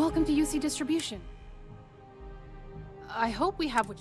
Welcome to UC Distribution. I hope we have what...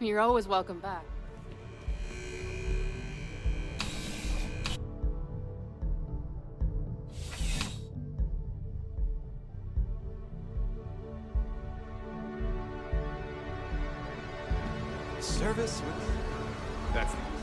You're always welcome back. Service with... That's nice.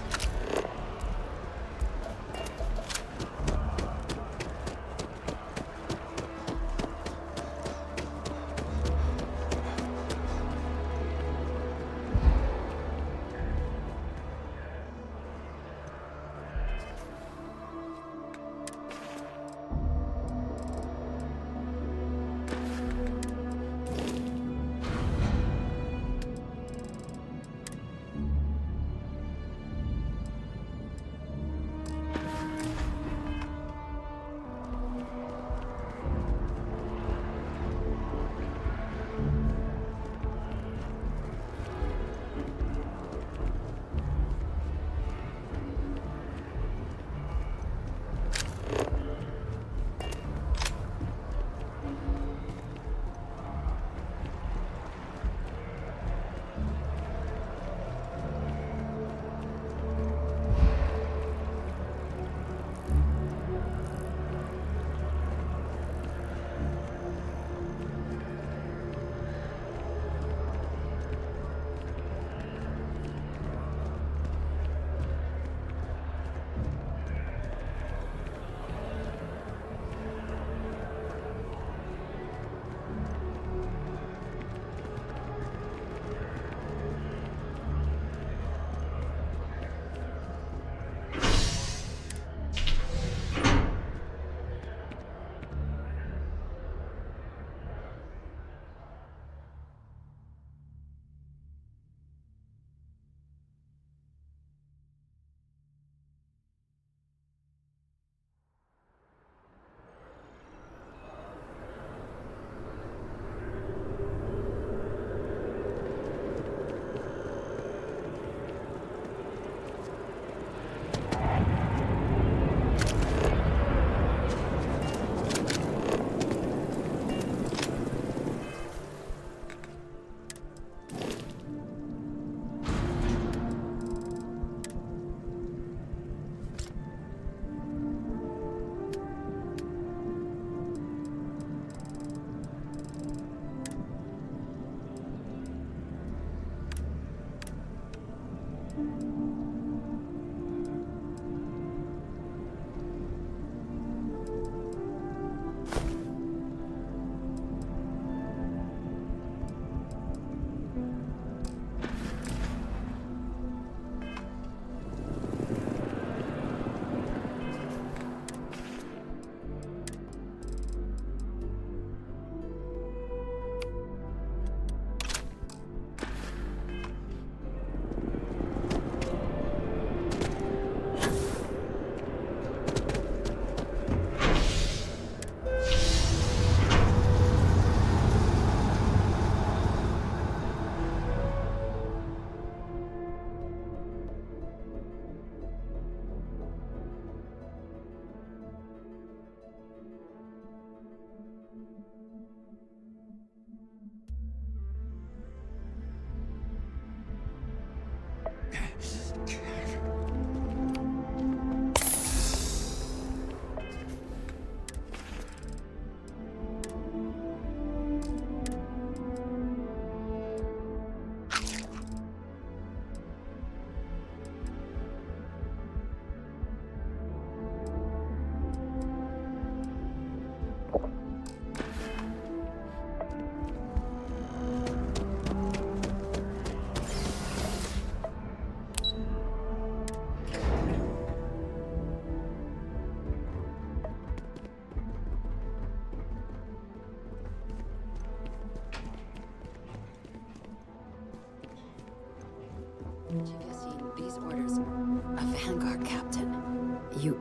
Chief Yassine, these orders. A Vanguard captain. You...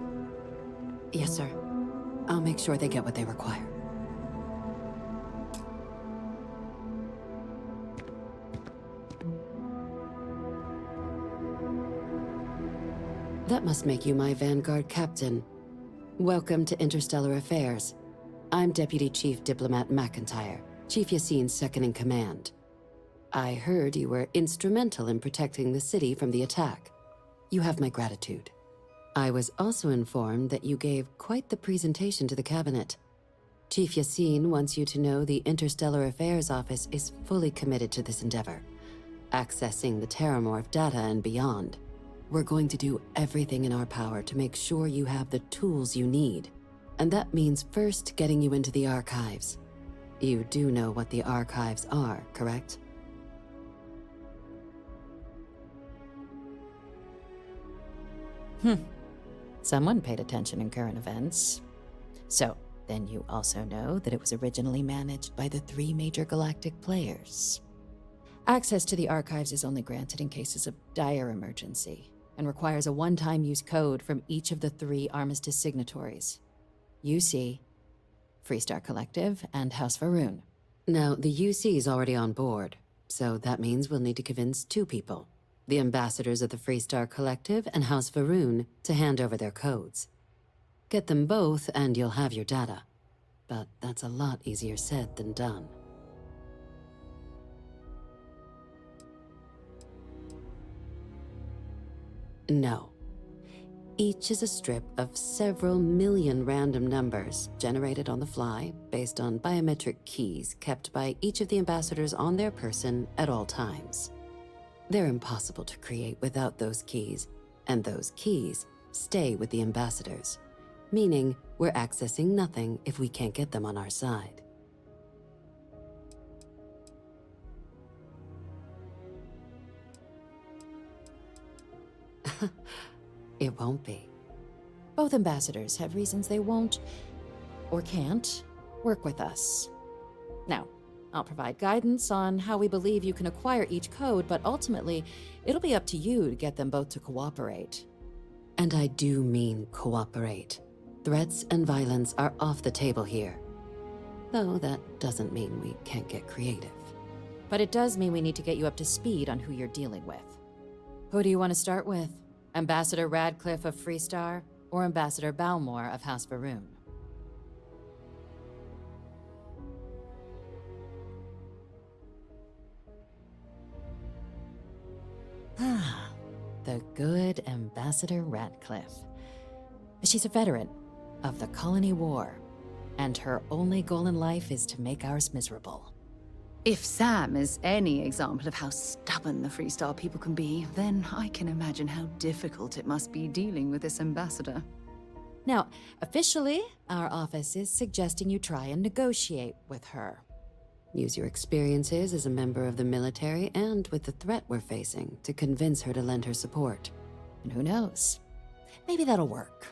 Yes, sir. I'll make sure they get what they require. That must make you my Vanguard captain. Welcome to Interstellar Affairs. I'm Deputy Chief Diplomat McIntyre, Chief Yassine's second-in-command. I heard you were instrumental in protecting the city from the attack. You have my gratitude. I was also informed that you gave quite the presentation to the cabinet. Chief Yassine wants you to know the Interstellar Affairs Office is fully committed to this endeavor, accessing the Terramorph data and beyond. We're going to do everything in our power to make sure you have the tools you need. And that means first getting you into the archives. You do know what the archives are, correct? Someone paid attention in current events. So, then you also know that it was originally managed by the 3 major galactic players. Access to the archives is only granted in cases of dire emergency, and requires a one-time use code from each of the 3 Armistice signatories. UC, Freestar Collective, and House Varun. Now, the UC's already on board, so that means we'll need to convince 2 people. The ambassadors of the Freestar Collective and House Varun to hand over their codes. Get them both and you'll have your data. But that's a lot easier said than done. No. Each is a strip of several million random numbers generated on the fly based on biometric keys kept by each of the ambassadors on their person at all times. They're impossible to create without those keys, and those keys stay with the ambassadors, meaning we're accessing nothing if we can't get them on our side. It won't be. Both ambassadors have reasons they won't, or can't, work with us. Now, I'll provide guidance on how we believe you can acquire each code, but ultimately, it'll be up to you to get them both to cooperate. And I do mean cooperate. Threats and violence are off the table here. Though that doesn't mean we can't get creative. But it does mean we need to get you up to speed on who you're dealing with. Who do you want to start with? Ambassador Radcliffe of Freestar, or Ambassador Balmore of House Varun? Ah, the good Ambassador Radcliffe. She's a veteran of the Colony War, and her only goal in life is to make ours miserable. If Sam is any example of how stubborn the Freestar people can be, then I can imagine how difficult it must be dealing with this ambassador. Now, officially, our office is suggesting you try and negotiate with her. Use your experiences as a member of the military and with the threat we're facing to convince her to lend her support. And who knows? Maybe that'll work.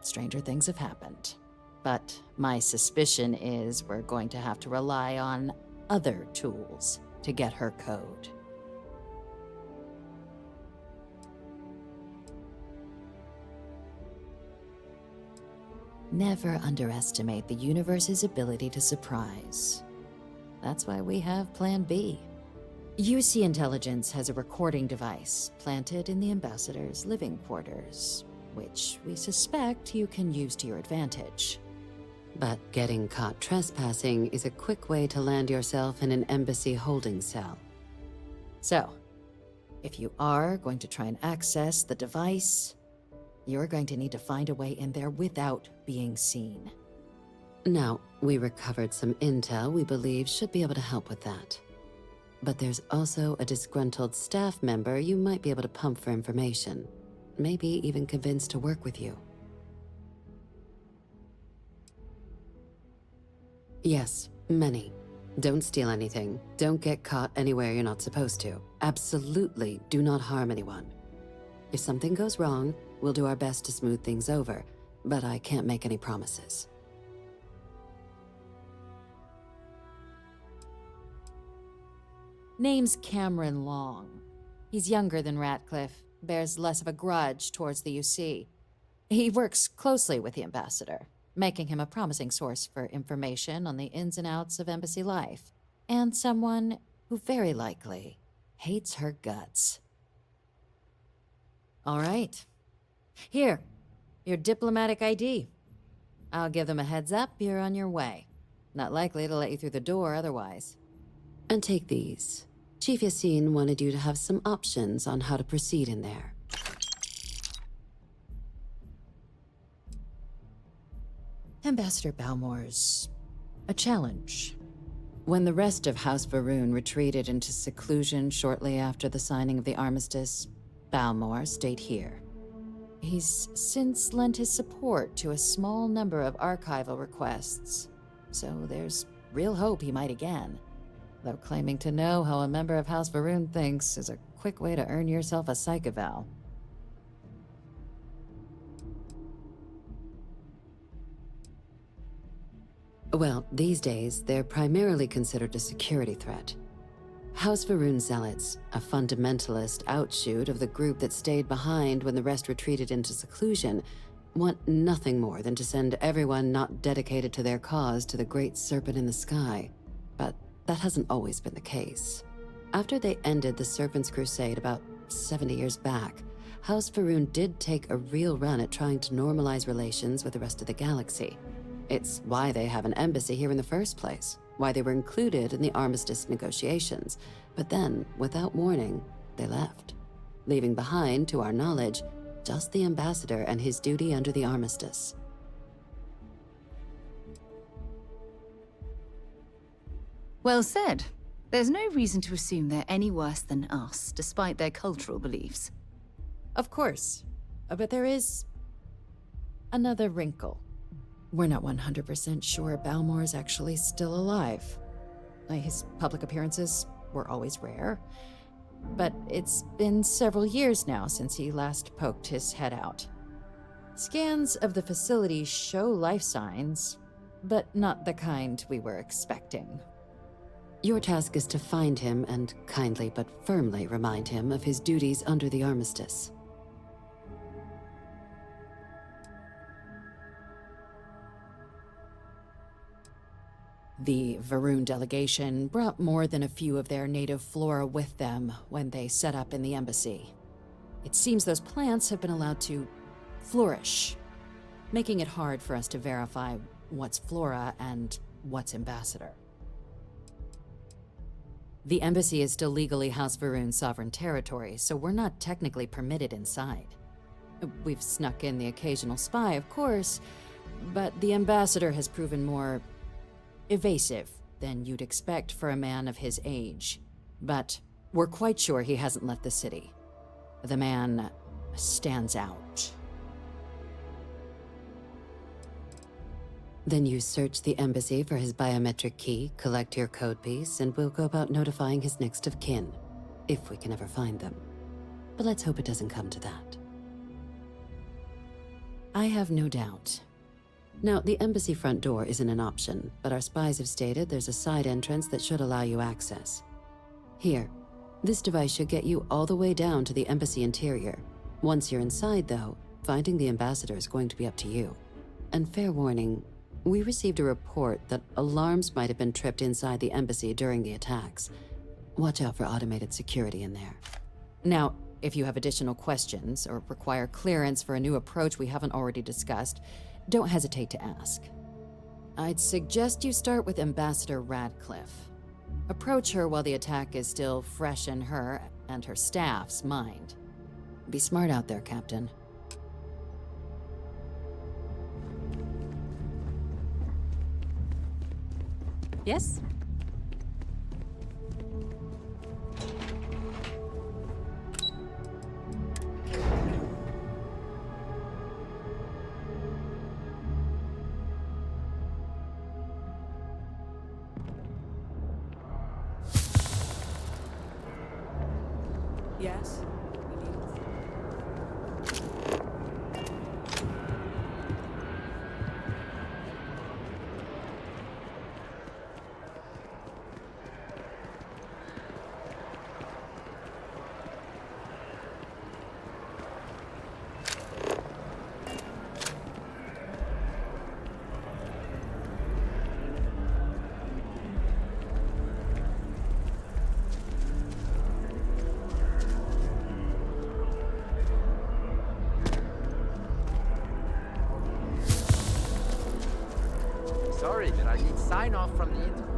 Stranger things have happened. But my suspicion is we're going to have to rely on other tools to get her code. Never underestimate the universe's ability to surprise. That's why we have Plan B. UC Intelligence has a recording device planted in the ambassador's living quarters, which we suspect you can use to your advantage. But getting caught trespassing is a quick way to land yourself in an embassy holding cell. So, if you are going to try and access the device, you're going to need to find a way in there without being seen. Now, we recovered some intel we believe should be able to help with that. But there's also a disgruntled staff member you might be able to pump for information. Maybe even convince to work with you. Yes, many. Don't steal anything. Don't get caught anywhere you're not supposed to. Absolutely do not harm anyone. If something goes wrong, we'll do our best to smooth things over, but I can't make any promises. Name's Cameron Long. He's younger than Ratcliffe, bears less of a grudge towards the UC. He works closely with the ambassador, making him a promising source for information on the ins and outs of embassy life, and someone who very likely hates her guts. All right. Here, your diplomatic ID. I'll give them a heads up, you're on your way. Not likely to let you through the door otherwise. And take these. Chief Yassine wanted you to have some options on how to proceed in there. Ambassador Balmore's a challenge. When the rest of House Varun retreated into seclusion shortly after the signing of the armistice, Balmore stayed here. He's since lent his support to a small number of archival requests, so there's real hope he might again. Though claiming to know how a member of House Varun thinks is a quick way to earn yourself a psych eval. Well, these days, they're primarily considered a security threat. House Varun Zealots, a fundamentalist outshoot of the group that stayed behind when the rest retreated into seclusion, want nothing more than to send everyone not dedicated to their cause to the great serpent in the sky. But that hasn't always been the case. After they ended the Serpent's Crusade about 70 years back, House Varun did take a real run at trying to normalize relations with the rest of the galaxy. It's why they have an embassy here in the first place, why they were included in the armistice negotiations. But then, without warning, they left, leaving behind, to our knowledge, just the ambassador and his duty under the armistice. Well said. There's no reason to assume they're any worse than us, despite their cultural beliefs. Of course, but there is another wrinkle. We're not 100% sure Balmore's actually still alive. His public appearances were always rare, but it's been several years now since he last poked his head out. Scans of the facility show life signs, but not the kind we were expecting. Your task is to find him and kindly but firmly remind him of his duties under the armistice. The Varun delegation brought more than a few of their native flora with them when they set up in the embassy. It seems those plants have been allowed to flourish, making it hard for us to verify what's flora and what's ambassador. The embassy is still legally House Varun sovereign territory, so we're not technically permitted inside. We've snuck in the occasional spy, of course, but the ambassador has proven more evasive than you'd expect for a man of his age. But we're quite sure he hasn't left the city. The man stands out. Then you search the embassy for his biometric key, collect your code piece, and we'll go about notifying his next of kin, if we can ever find them. But let's hope it doesn't come to that. I have no doubt. Now, the embassy front door isn't an option, but our spies have stated there's a side entrance that should allow you access. Here, this device should get you all the way down to the embassy interior. Once you're inside, though, finding the ambassador is going to be up to you. And fair warning, we received a report that alarms might have been tripped inside the embassy during the attacks. Watch out for automated security in there. Now, if you have additional questions or require clearance for a new approach we haven't already discussed, don't hesitate to ask. I'd suggest you start with Ambassador Radcliffe. Approach her while the attack is still fresh in her and her staff's mind. Be smart out there, Captain. Yes? Yes? Sorry, but I need sign off from the intern.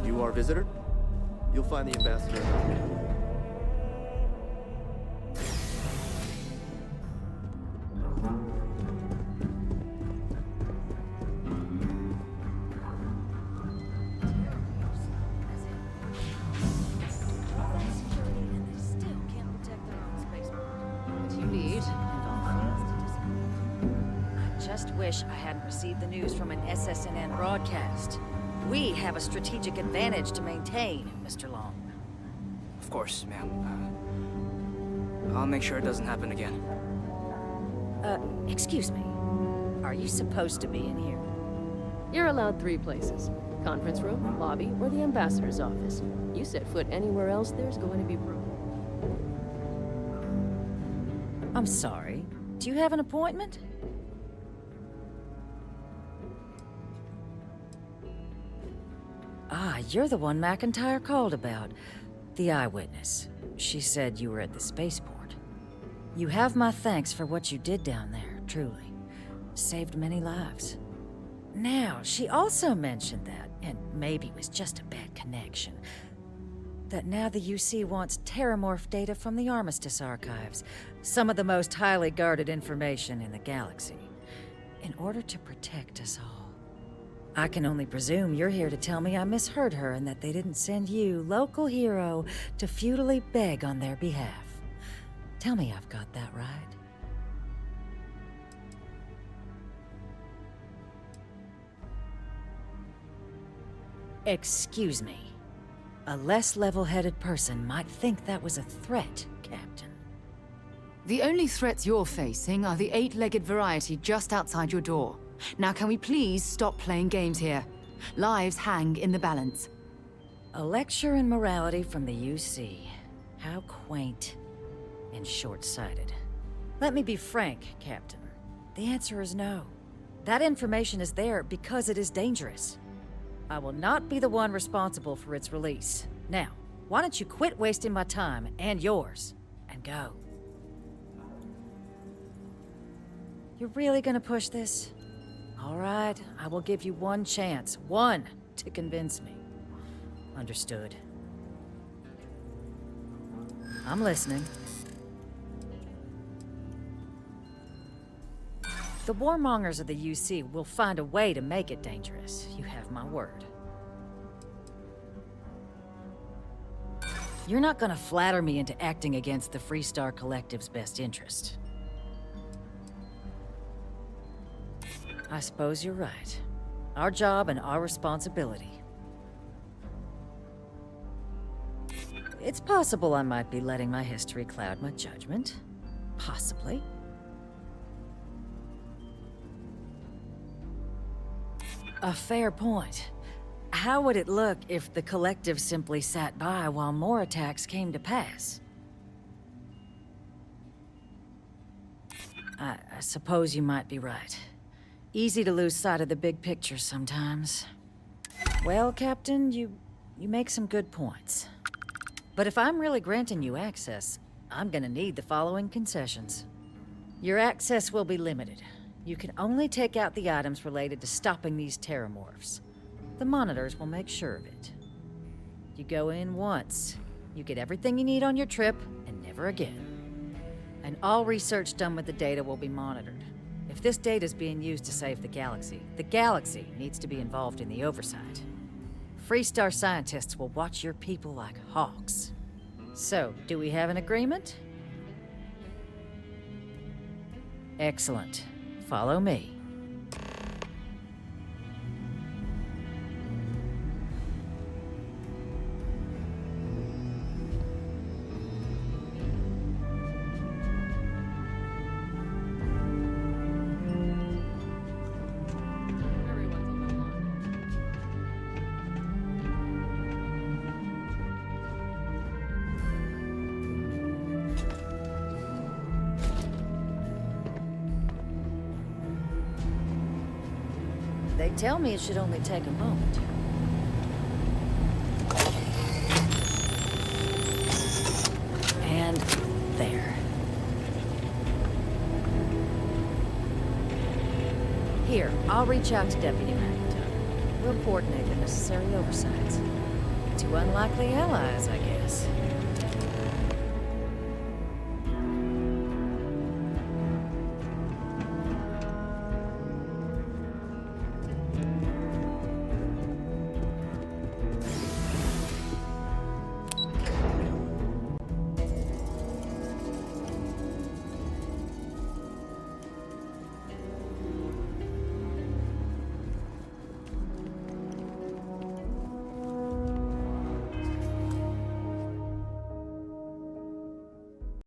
You are a visitor? You'll find the ambassador. What do you need? I just wish I hadn't received the news from an SSNN broadcast. We have a strategic advantage to maintain, Mr. Long. Of course, ma'am. I'll make sure it doesn't happen again. Excuse me. Are you supposed to be in here? You're allowed 3 places. Conference room, lobby, or the ambassador's office. You set foot anywhere else, there's going to be proof. I'm sorry. Do you have an appointment? Ah, you're the one McIntyre called about. The eyewitness. She said you were at the spaceport. You have my thanks for what you did down there, truly. Saved many lives. Now, she also mentioned that, and maybe it was just a bad connection, that now the UC wants terramorph data from the Armistice archives, some of the most highly guarded information in the galaxy, in order to protect us all. I can only presume you're here to tell me I misheard her and that they didn't send you, local hero, to futilely beg on their behalf. Tell me I've got that right. Excuse me. A less level-headed person might think that was a threat, Captain. The only threats you're facing are the 8-legged variety just outside your door. Now can we please stop playing games here? Lives hang in the balance. A lecture in morality from the UC. How quaint and short-sighted. Let me be frank, Captain. The answer is no. That information is there because it is dangerous. I will not be the one responsible for its release. Now, why don't you quit wasting my time and yours, and go? You're really gonna push this? All right, I will give you one chance, one, to convince me. Understood. I'm listening. The warmongers of the UC will find a way to make it dangerous. You have my word. You're not gonna flatter me into acting against the Freestar Collective's best interest. I suppose you're right. Our job and our responsibility. It's possible I might be letting my history cloud my judgment. Possibly. A fair point. How would it look if the Collective simply sat by while more attacks came to pass? I suppose you might be right. Easy to lose sight of the big picture sometimes. Well, Captain, you make some good points. But if I'm really granting you access, I'm gonna need the following concessions. Your access will be limited. You can only take out the items related to stopping these terramorphs. The monitors will make sure of it. You go in once, you get everything you need on your trip, and never again. And all research done with the data will be monitored. If this data is being used to save the galaxy needs to be involved in the oversight. Freestar scientists will watch your people like hawks. So, do we have an agreement? Excellent. Follow me. Everyone's a little on. They tell me it should only take a moment. And there. Here, I'll reach out to Deputy McIntyre. We'll coordinate the necessary oversights. Two unlikely allies, I guess.